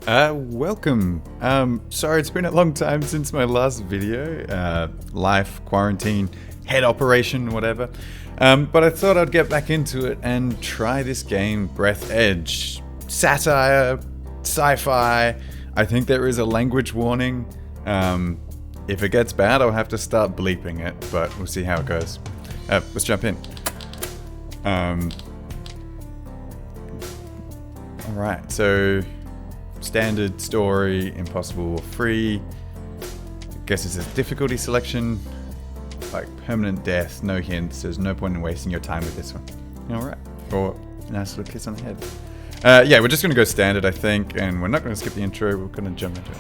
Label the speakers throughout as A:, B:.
A: Welcome. Sorry, it's been a long time since my last video. Life, quarantine, head operation, whatever. But I thought I'd get back into it and try this game, Breathedge. Satire, sci-fi. I think there is a language warning. If it gets bad, I'll have to start bleeping it, but we'll see how it goes. Let's jump in. Alright, so standard story, impossible or free. I guess it's a difficulty selection. Like permanent death, no hints. There's no point in wasting your time with this one. Alright. Or a nice little kiss on the head. Yeah, we're just gonna go standard, I think, and we're not gonna skip the intro, we're gonna jump into it.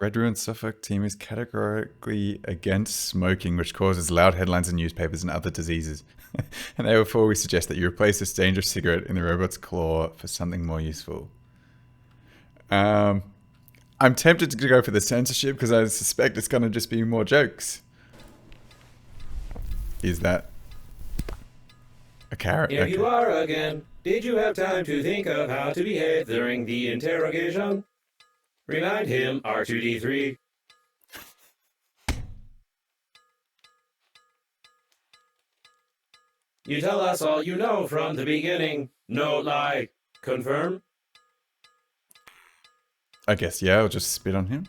A: Redru and Suffolk team is categorically against smoking, which causes loud headlines in newspapers and other diseases. And therefore we suggest that you replace this dangerous cigarette in the robot's claw for something more useful. I'm tempted to go for the censorship because I suspect it's going to just be more jokes. Is that a carrot?
B: Here you are again. Did you have time to think of how to behave during the interrogation? Remind him, R2-D3. You tell us all you know from the beginning. No lie. Confirm?
A: I guess, yeah, I'll just spit on him.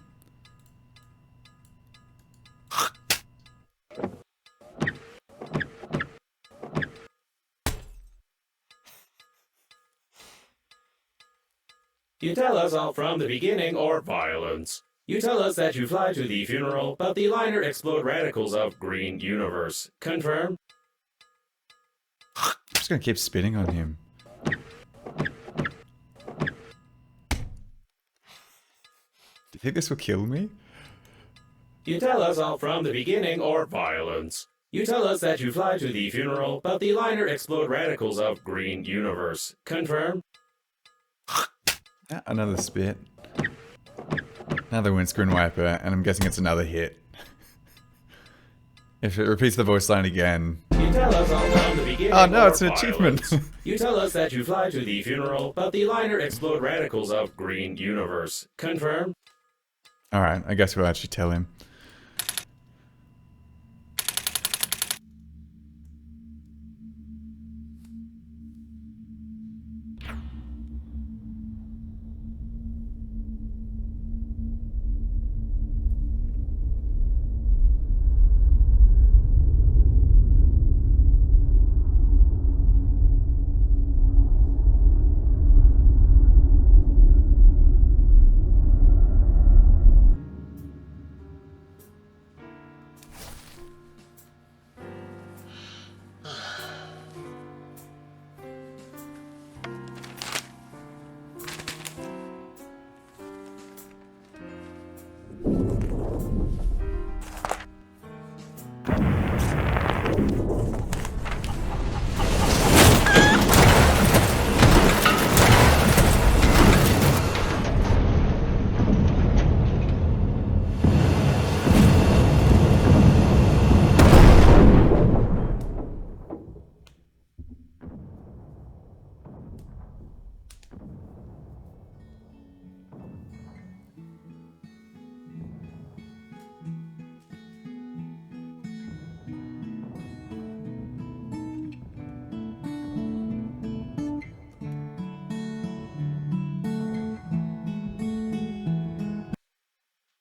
B: You tell us all from the beginning, or violence. You tell us that you fly to the funeral, but the liner explode radicals of green universe. Confirm?
A: I'm just gonna keep spitting on him. Do you think this will kill me?
B: You tell us all from the beginning, or violence. You tell us that you fly to the funeral, but the liner explode radicals of green universe. Confirm?
A: Another spit. Another windscreen wiper, and I'm guessing it's another hit. If it repeats the voice line again.
B: You tell us all from the beginning.
A: Oh no, it's an achievement.
B: You tell us that you fly to the funeral, but the liner explode radicals of green universe. Confirm?
A: Alright, I guess we'll actually tell him.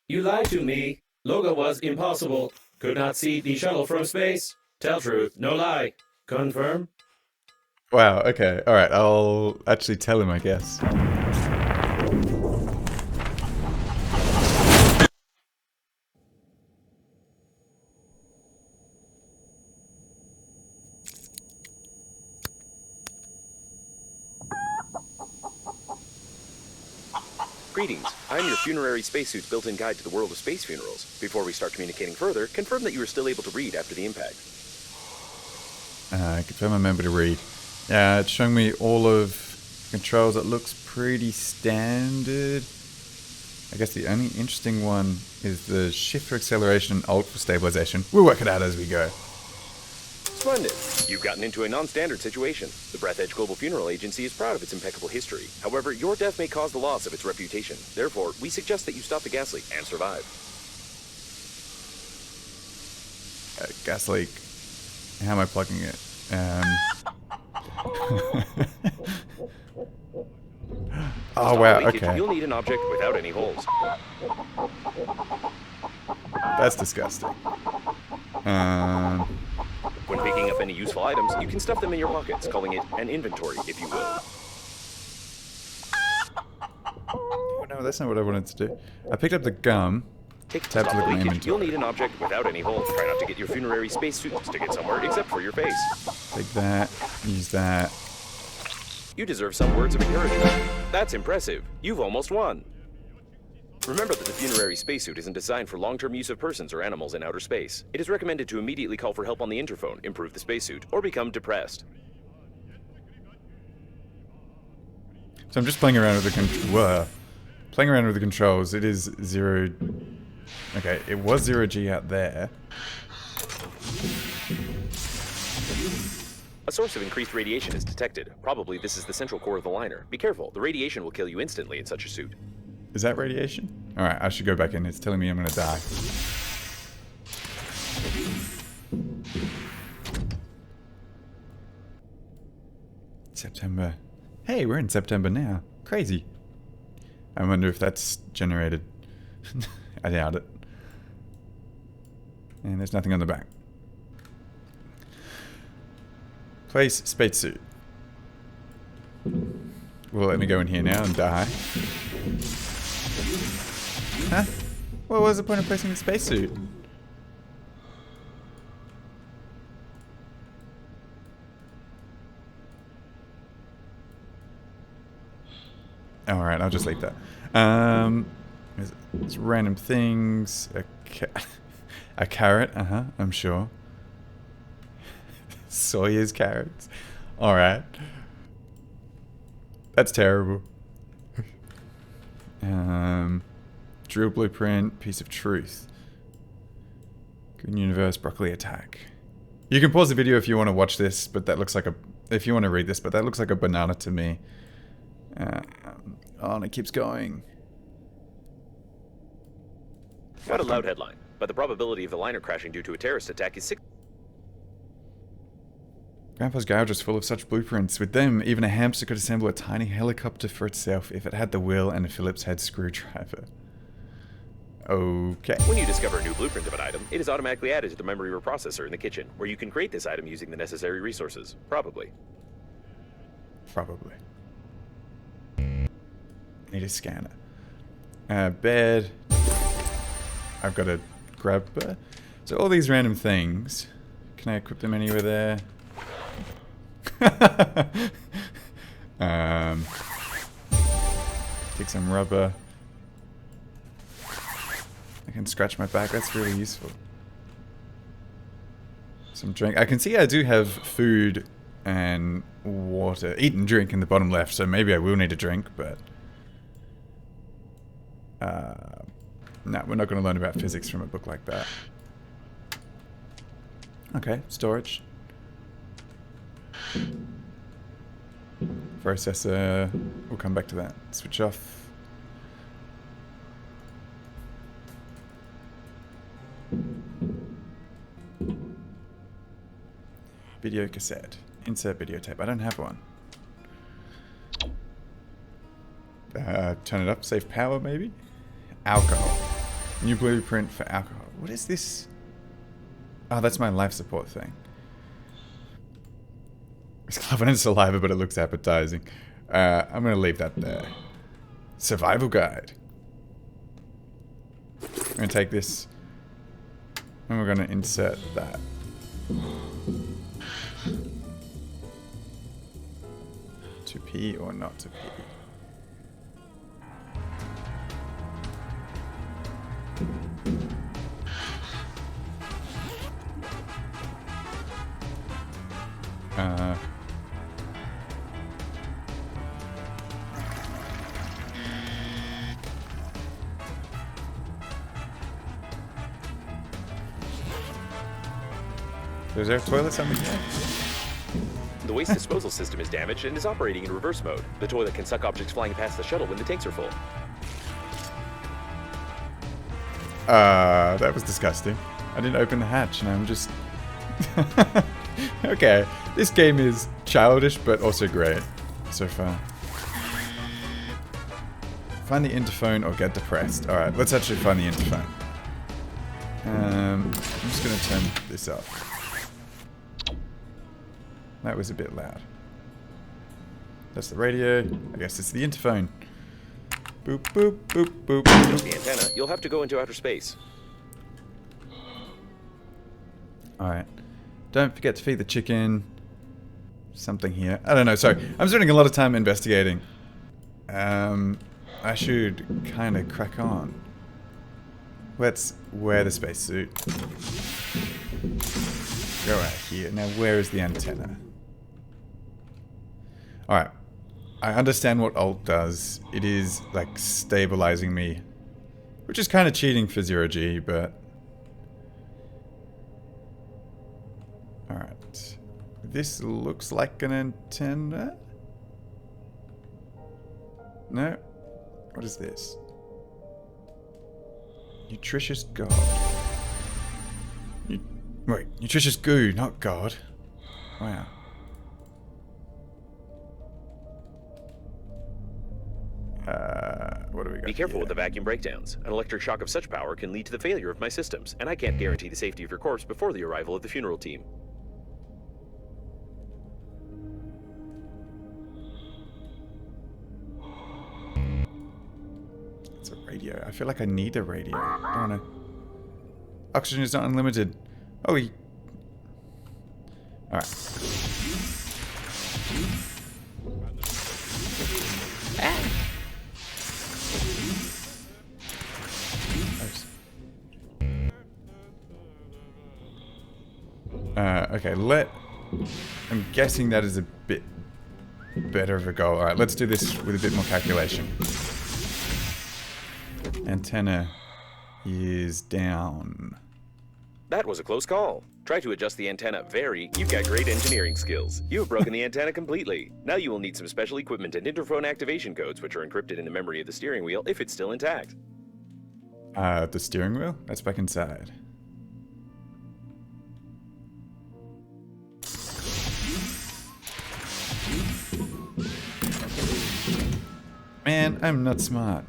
B: You lied to me. Logo was impossible. Could not see the shuttle from space. Tell truth, no lie. Confirm?
A: Wow, okay. Alright, I'll actually tell him, I guess.
C: Greetings, I'm your funerary spacesuit's built-in guide to the world of space funerals. Before we start communicating further, confirm that you are still able to read after the impact.
A: Confirm I'm able to read. Yeah, it's showing me all of controls. It looks pretty standard. I guess the only interesting one is the shift for acceleration and alt for stabilization. We'll work it out as we go.
C: Splendid. You've gotten into a non-standard situation. The Breathedge Global Funeral Agency is proud of its impeccable history. However, your death may cause the loss of its reputation. Therefore, we suggest that you stop the gas leak and survive.
A: Gas leak. How am I plugging it? Oh wow, okay.
C: You'll need an object without any holes.
A: That's disgusting.
C: When picking up any useful items, you can stuff them in your pockets, calling it an inventory, if you will.
A: Oh, no, that's not what I wanted to do. I picked up the gum.
C: Tab to look at leakage. You'll need an object without any holes. Try not to get your funerary spacesuit to stick it somewhere except for your face.
A: Take that. Use that.
C: You deserve some words of encouragement. That's impressive. You've almost won. Remember that the funerary spacesuit isn't designed for long-term use of persons or animals in outer space. It is recommended to immediately call for help on the interphone, improve the spacesuit, or become depressed.
A: So I'm just playing around with the controls. It is 0. Okay, it was 0G out there.
C: A source of increased radiation is detected. Probably this is the central core of the liner. Be careful, the radiation will kill you instantly in such a suit.
A: Is that radiation? Alright, I should go back in. It's telling me I'm gonna die. September. Hey, we're in September now. Crazy. I wonder if that's generated. I doubt it. And there's nothing on the back. Place spacesuit. Will it let me go in here now and die? Huh? What was the point of placing the spacesuit? Alright, I'll just leave that. It's random things. A carrot, I'm sure. Sawyer's carrots. Alright. That's terrible. Drill blueprint, piece of truth. Green universe, broccoli attack. You can pause the video if you want to watch this, but that looks like a... If you want to read this, but that looks like a banana to me. Oh, and it keeps going.
C: Quite a loud headline, but the probability of the liner crashing due to a terrorist attack is 6.
A: Grandpa's garage is full of such blueprints. With them, even a hamster could assemble a tiny helicopter for itself if it had the will and a Phillips head screwdriver. Okay.
C: When you discover a new blueprint of an item, it is automatically added to the memory reprocessor in the kitchen, where you can create this item using the necessary resources. Probably.
A: Probably. Need a scanner. Bed. I've got a grabber. So all these random things. Can I equip them anywhere there? Take some rubber. I can scratch my back. That's really useful. Some drink. I can see I do have food and water. Eat and drink in the bottom left, so maybe I will need a drink, but... no, we're not going to learn about physics from a book like that. Okay, storage. Processor. We'll come back to that. Switch off. Video cassette. Insert videotape. I don't have one. Turn it up. Save power, maybe? Alcohol. New blueprint for alcohol. What is this? Oh, that's my life support thing. It's covered in saliva, but it looks appetizing. I'm going to leave that there. Survival guide. I'm going to take this. And we're going to insert that. To pee or not to pee? So is there a toilet something here?
C: The waste disposal system is damaged and is operating in reverse mode. The toilet can suck objects flying past the shuttle when the tanks are full.
A: That was disgusting. I didn't open the hatch and I'm just... Okay, this game is childish but also great so far. Find the interphone or get depressed. Alright, let's actually find the interphone. I'm just going to turn this up. That was a bit loud. That's the radio. I guess it's the interphone. Boop, boop, boop, boop.
C: To adjust the antenna, you'll have to go into outer space.
A: Alright. Don't forget to feed the chicken. Something here. I don't know, sorry. I'm spending a lot of time investigating. I should kind of crack on. Let's wear the spacesuit. Go out here. Now, where is the antenna? Alright. I understand what Alt does. It is, like, stabilizing me. Which is kind of cheating for 0G, but... Alright. This looks like an antenna? No? What is this? Nutritious God. Wait, nutritious goo, not God. Wow. What do we got?
C: Be careful
A: here?
C: with the vacuum breakdowns. An electric shock of such power can lead to the failure of my systems, and I can't guarantee the safety of your corpse before the arrival of the funeral team.
A: It's a radio. I feel like I need a radio. I don't wanna... Oxygen is not unlimited. Oh, he... Alright. Okay, I'm guessing that is a bit better of a goal. Alright, let's do this with a bit more calculation. Antenna is down.
C: That was a close call. Try to adjust the antenna very. You've got great engineering skills. You have broken the antenna completely. Now you will need some special equipment and interphone activation codes, which are encrypted in the memory of the steering wheel if it's still intact.
A: The steering wheel? That's back inside. Man, I'm not smart.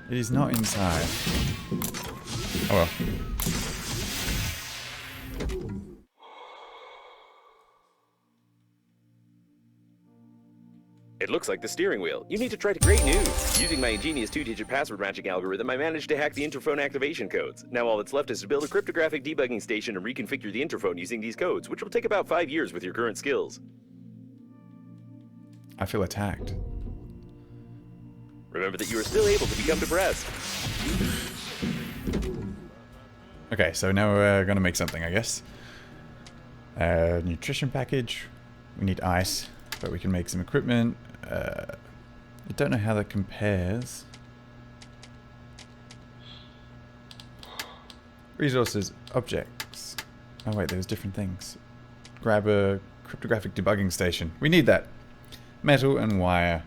A: It is not inside. Oh well.
C: It looks like the steering wheel. You need to try to... Great news! Using my ingenious 2-digit password matching algorithm, I managed to hack the interphone activation codes. Now all that's left is to build a cryptographic debugging station and reconfigure the interphone using these codes, which will take about 5 years with your current skills.
A: I feel attacked.
C: Remember that you are still able to become depressed.
A: Okay, so now we're gonna make something, I guess. Nutrition package. We need ice, but we can make some equipment. I don't know how that compares. Resources, objects. Oh wait, there's different things. Grab a cryptographic debugging station. We need that. Metal and wire.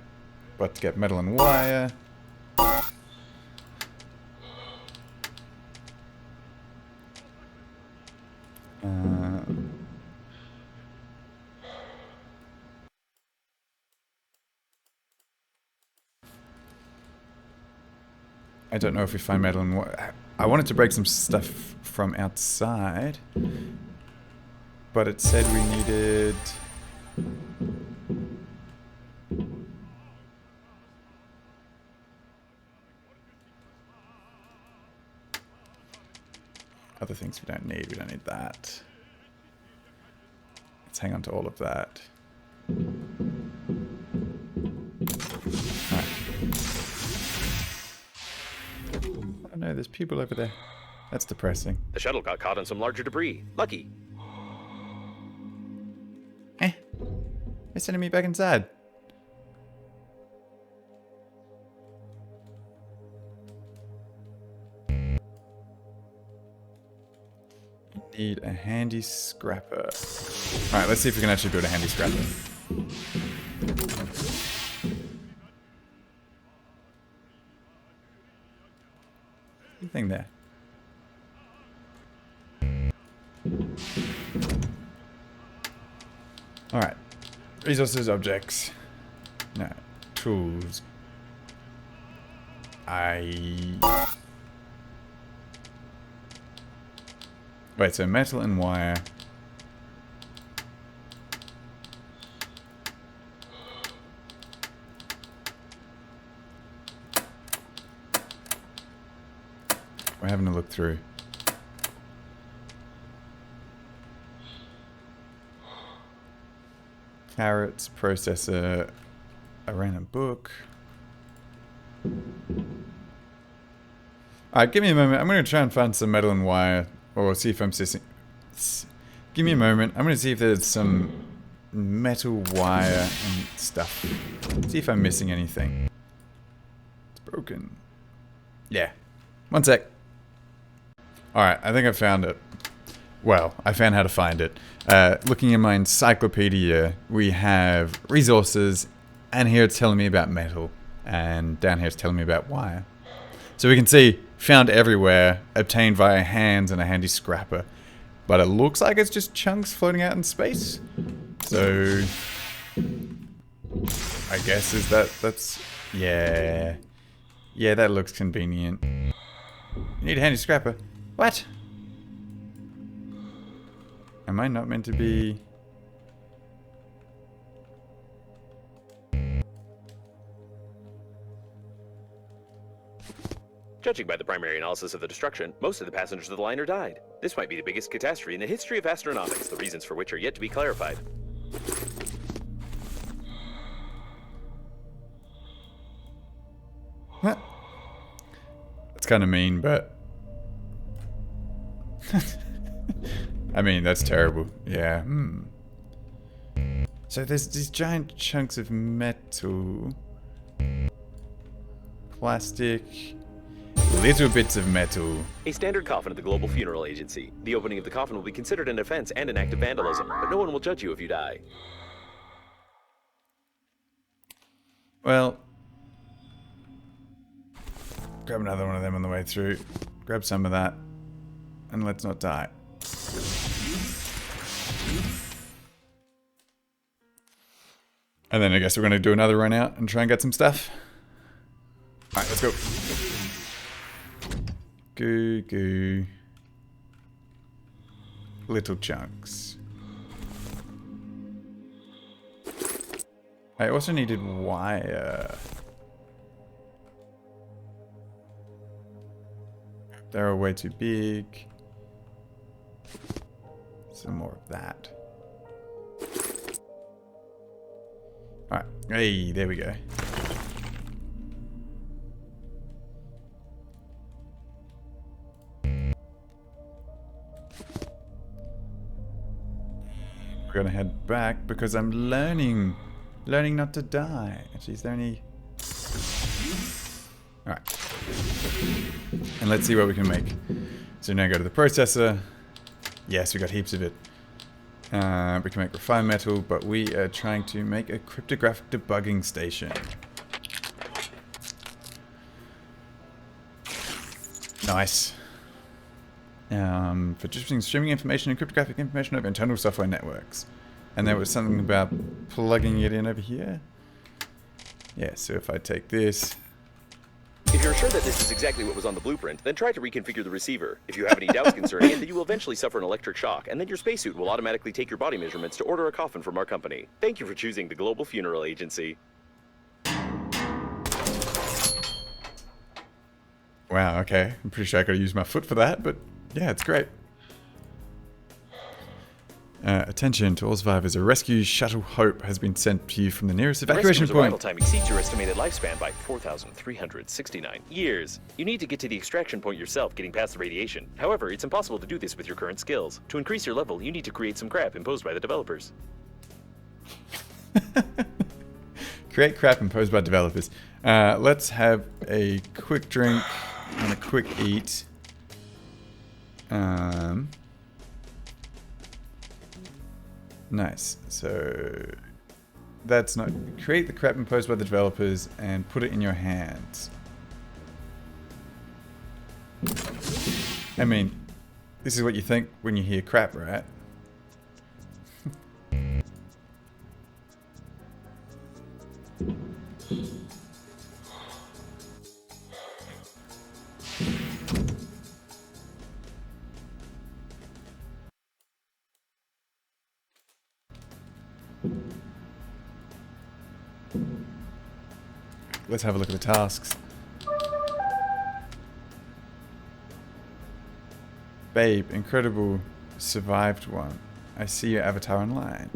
A: But to get metal and wire... I don't know if we find metal and wire. I wanted to break some stuff from outside, but it said we needed... other things we don't need. We don't need that. Let's hang on to all of that. Alright. Oh no, there's people over there. That's depressing.
C: The shuttle got caught in some larger debris. Lucky.
A: They're sending me back inside. Need a handy scrapper. Alright, let's see if we can actually build a handy scrapper. Thing there. Alright. Resources, objects. No. Tools. Wait, so metal and wire. We're having a look through. Carrots, processor, I ran a book. Alright, give me a moment. I'm going to try and find some metal and wire. Or see if I'm missing. Give me a moment. I'm going to see if there's some metal wire and stuff. See if I'm missing anything. It's broken. Yeah. One sec. Alright, I think I found it. Well, I found how to find it. Looking in my encyclopedia, we have resources, and here it's telling me about metal, and down here it's telling me about wire. So we can see, found everywhere, obtained via hands and a handy scrapper. But it looks like it's just chunks floating out in space. So, I guess that's, yeah. Yeah, that looks convenient. You need a handy scrapper. What? Am I not meant to be...
C: Judging by the primary analysis of the destruction, most of the passengers of the liner died. This might be the biggest catastrophe in the history of astronautics, the reasons for which are yet to be clarified.
A: What? That's kind of mean, but... I mean, that's terrible. Yeah. So there's these giant chunks of metal. Plastic... Little bits of metal.
C: A standard coffin at the Global Funeral Agency. The opening of the coffin will be considered an offense and an act of vandalism, but no one will judge you if you die.
A: Well... Grab another one of them on the way through. Grab some of that. And let's not die. And then I guess we're going to do another run out and try and get some stuff. Alright, let's go. Goo goo. Little chunks. I also needed wire. They're way too big. Some more of that. Alright. Hey, there we go. We're gonna head back because I'm learning not to die. Actually, is there any... Alright. And let's see what we can make. So now go to the processor. Yes, we got heaps of it. We can make refined metal, but we are trying to make a cryptographic debugging station. Nice. For distributing streaming information and cryptographic information over internal software networks. And there was something about plugging it in over here. Yeah, so if I take this...
C: If you're sure that this is exactly what was on the blueprint, then try to reconfigure the receiver. If you have any doubts concerning it, then you will eventually suffer an electric shock, and then your spacesuit will automatically take your body measurements to order a coffin from our company. Thank you for choosing the Global Funeral Agency.
A: Wow, okay. I'm pretty sure I could have used my foot for that, but yeah, it's great. Attention to all survivors. A rescue shuttle Hope has been sent to you from the nearest evacuation point.
C: Arrival time exceeds your estimated lifespan by 4,369 years. You need to get to the extraction point yourself, getting past the radiation. However, it's impossible to do this with your current skills. To increase your level, you need to create some crap imposed by the developers.
A: Create crap imposed by developers. Let's have a quick drink and a quick eat. Nice. So that's not... Create the crap imposed by the developers and put it in your hands. I mean, this is what you think when you hear crap, right? Let's have a look at the tasks. Babe, incredible, survived one. I see your avatar online.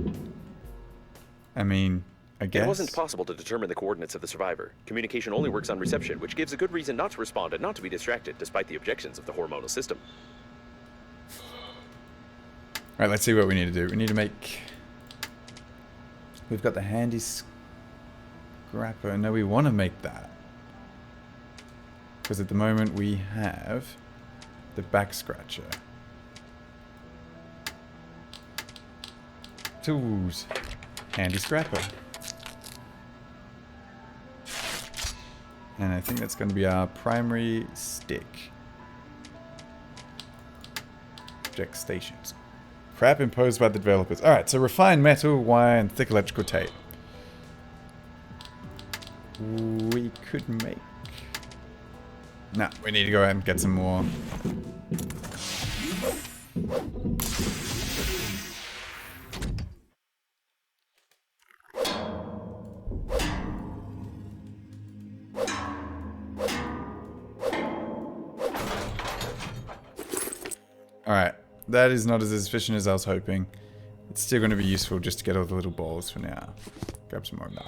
A: I mean, I guess.
C: It wasn't possible to determine the coordinates of the survivor. Communication only works on reception, which gives a good reason not to respond and not to be distracted, despite the objections of the hormonal system.
A: Alright, let's see what we need to do. We need to make... We've got the handy scrapper. No, we want to make that. Because at the moment we have the back scratcher. Tools. Handy scrapper. And I think that's going to be our primary stick. Object stations. Crap imposed by the developers. Alright, so refined metal, wire, and thick electrical tape. We could make... Nah, we need to go out and get some more. Alright, that is not as efficient as I was hoping. It's still going to be useful just to get all the little balls for now. Grab some more of that.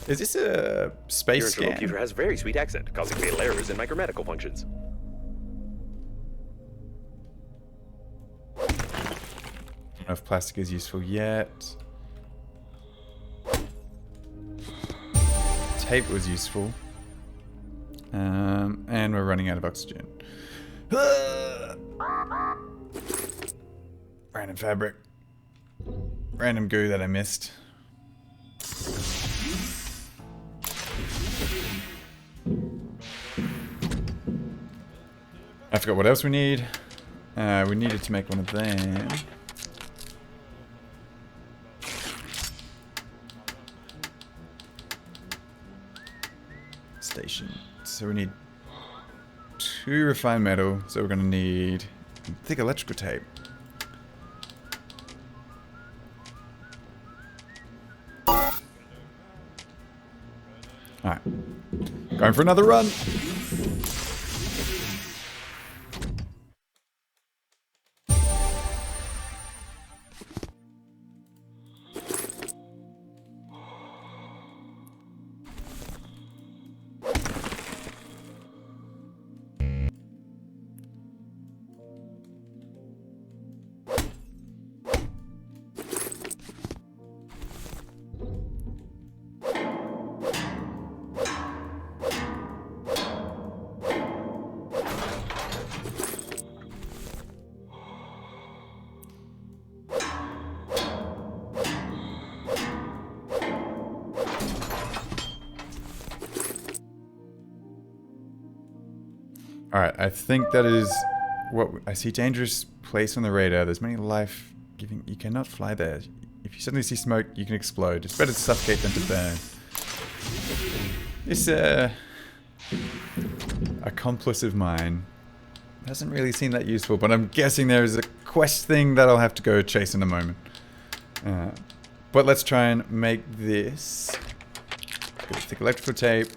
A: Is this a space
C: Your
A: scan?
C: interlocutor has a very sweet accent, causing fatal errors in my grammatical functions.
A: I don't know if plastic is useful yet. Tape was useful. And we're running out of oxygen. Random fabric. Random goo that I missed. I forgot what else we need. We needed to make one of them. Station. So we need 2 refined metal. So we're going to need thick electrical tape. Alright. Going for another run. Alright, I think that is what I see. Dangerous place on the radar. There's many life giving. You cannot fly there. If you suddenly see smoke, you can explode. It's better to suffocate than to burn. This accomplice of mine hasn't really seemed that useful, but I'm guessing there is a quest thing that I'll have to go chase in a moment. But let's try and make this. Get thick electrical tape.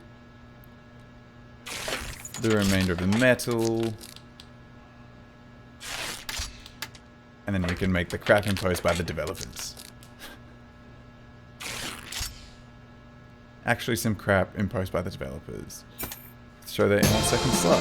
A: The remainder of the metal. And then we can make the crap imposed by the developers. Actually some crap imposed by the developers. Let's throw that in our second slot.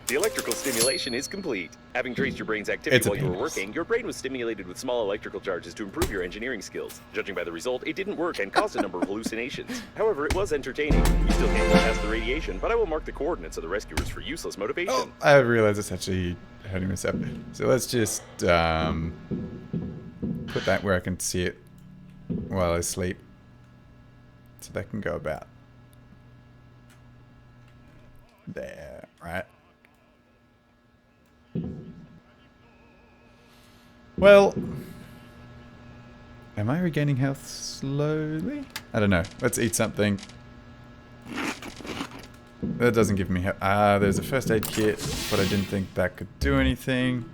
C: The electrical stimulus simulation is complete. Having traced your brain's activity
A: It's a
C: while you were
A: penis.
C: working, your brain was stimulated with small electrical charges to improve your engineering skills. Judging by the result, it didn't work and caused a number of hallucinations. However, it was entertaining. You still can't get past the radiation, but I will mark the coordinates of the rescuers for useless motivation.
A: Oh, I realize it's actually hurting myself. So let's just put that where I can see it while I sleep. So that can go about there, right? Well, am I regaining health slowly? I don't know. Let's eat something. That doesn't give me health. Ah, there's a first aid kit, but I didn't think that could do anything.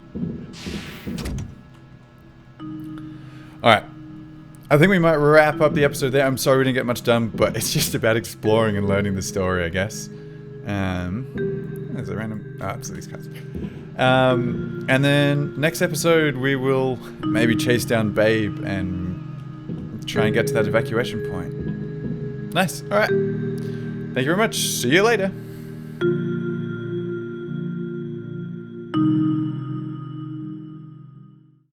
A: Alright. I think we might wrap up the episode there. I'm sorry we didn't get much done, but it's just about exploring and learning the story, I guess. There's a random... Ah, it's these cards. And then next episode we will maybe chase down Babe and try and get to that evacuation point. Nice. Alright. Thank you very much. See you later.